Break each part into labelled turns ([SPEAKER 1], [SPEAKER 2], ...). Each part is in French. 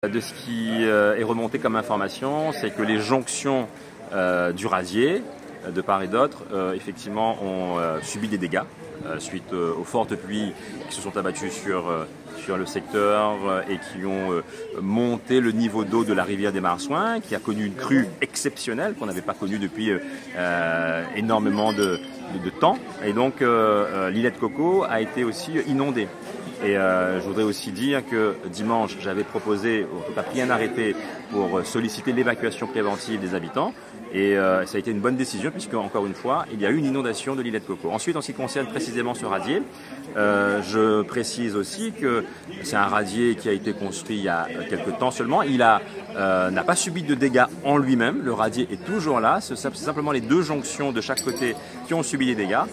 [SPEAKER 1] De ce qui est remonté comme information, c'est que les jonctions du radier, de part et d'autre, effectivement, ont subi des dégâts suite aux fortes pluies qui se sont abattues sur le secteur et qui ont monté le niveau d'eau de la rivière des Marsouins, qui a connu une crue exceptionnelle qu'on n'avait pas connue depuis énormément de temps. Et donc l'îlet de Coco a été aussi inondée. Et je voudrais aussi dire que dimanche, j'avais proposé, en tout cas pris un arrêté pour solliciter l'évacuation préventive des habitants. Et ça a été une bonne décision puisque, encore une fois, il y a eu une inondation de l'îlet de Coco. Ensuite, en ce qui concerne précisément ce radier, je précise aussi que c'est un radier qui a été construit il y a quelques temps seulement. Il n'a pas subi de dégâts en lui-même. Le radier est toujours là. C'est simplement les deux jonctions de chaque côté qui ont subi des dégâts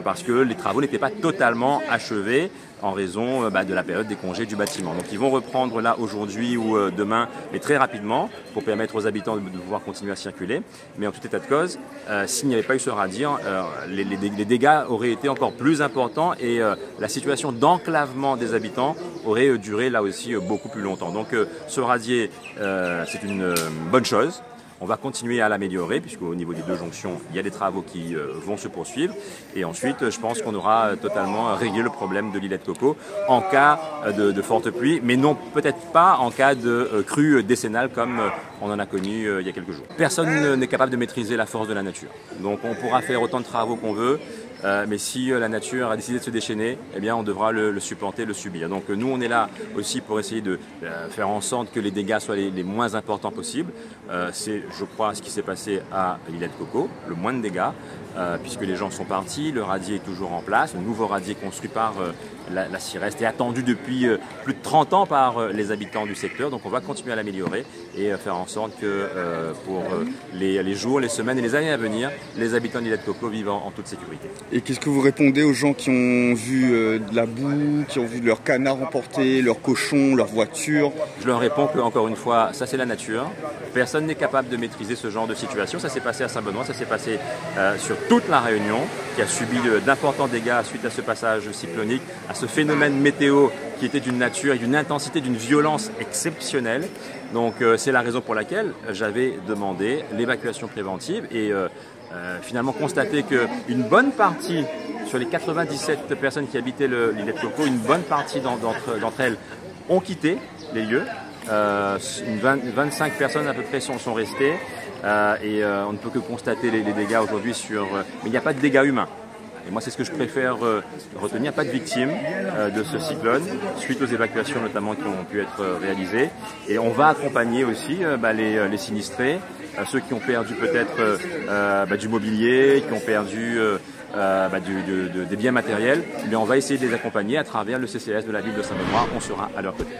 [SPEAKER 1] parce que les travaux n'étaient pas totalement achevés en raison de la période des congés du bâtiment. Donc ils vont reprendre là aujourd'hui ou demain, mais très rapidement, pour permettre aux habitants de pouvoir continuer à circuler. Mais en tout état de cause, s'il n'y avait pas eu ce radier, les dégâts auraient été encore plus importants et la situation d'enclavement des habitants aurait duré là aussi beaucoup plus longtemps. Donc ce radier, c'est une bonne chose. On va continuer à l'améliorer puisqu'au niveau des deux jonctions, il y a des travaux qui vont se poursuivre. Et ensuite, je pense qu'on aura totalement réglé le problème de l'îlet de Coco en cas de forte pluie, mais non peut-être pas en cas de crue décennale comme on en a connu il y a quelques jours. Personne n'est capable de maîtriser la force de la nature. Donc on pourra faire autant de travaux qu'on veut. Mais si la nature a décidé de se déchaîner, eh bien on devra le supplanter, le subir. Donc nous on est là aussi pour essayer de faire en sorte que les dégâts soient les moins importants possibles. C'est, je crois, ce qui s'est passé à l'îlet de Coco, le moins de dégâts, puisque les gens sont partis, le radier est toujours en place, le nouveau radier construit par la CIREST est attendu depuis plus de 30 ans par les habitants du secteur. Donc on va continuer à l'améliorer et faire en sorte que pour les jours, les semaines et les années à venir, les habitants de l'îlet de Coco vivent en toute sécurité.
[SPEAKER 2] Et qu'est-ce que vous répondez aux gens qui ont vu de la boue, qui ont vu leurs canards emportés, leurs cochons, leurs voitures? Je
[SPEAKER 1] leur réponds que, encore une fois, ça c'est la nature. Personne n'est capable de maîtriser ce genre de situation. Ça s'est passé à Saint-Benoît, ça s'est passé sur toute la Réunion, qui a subi d'importants dégâts suite à ce passage cyclonique, à ce phénomène météo qui était d'une nature et d'une intensité, d'une violence exceptionnelle. Donc c'est la raison pour laquelle j'avais demandé l'évacuation préventive et finalement constaté qu'une bonne partie, sur les 97 personnes qui habitaient l'îlet de Coco, une bonne partie d'entre elles ont quitté les lieux. 25 personnes à peu près sont restées et on ne peut que constater les dégâts aujourd'hui mais il n'y a pas de dégâts humains. Et moi, c'est ce que je préfère retenir, pas de victimes de ce cyclone, suite aux évacuations notamment qui ont pu être réalisées. Et on va accompagner aussi les sinistrés, ceux qui ont perdu peut-être du mobilier, qui ont perdu des biens matériels. Mais on va essayer de les accompagner à travers le CCAS de la ville de Saint-Benoît. On sera à leur côté.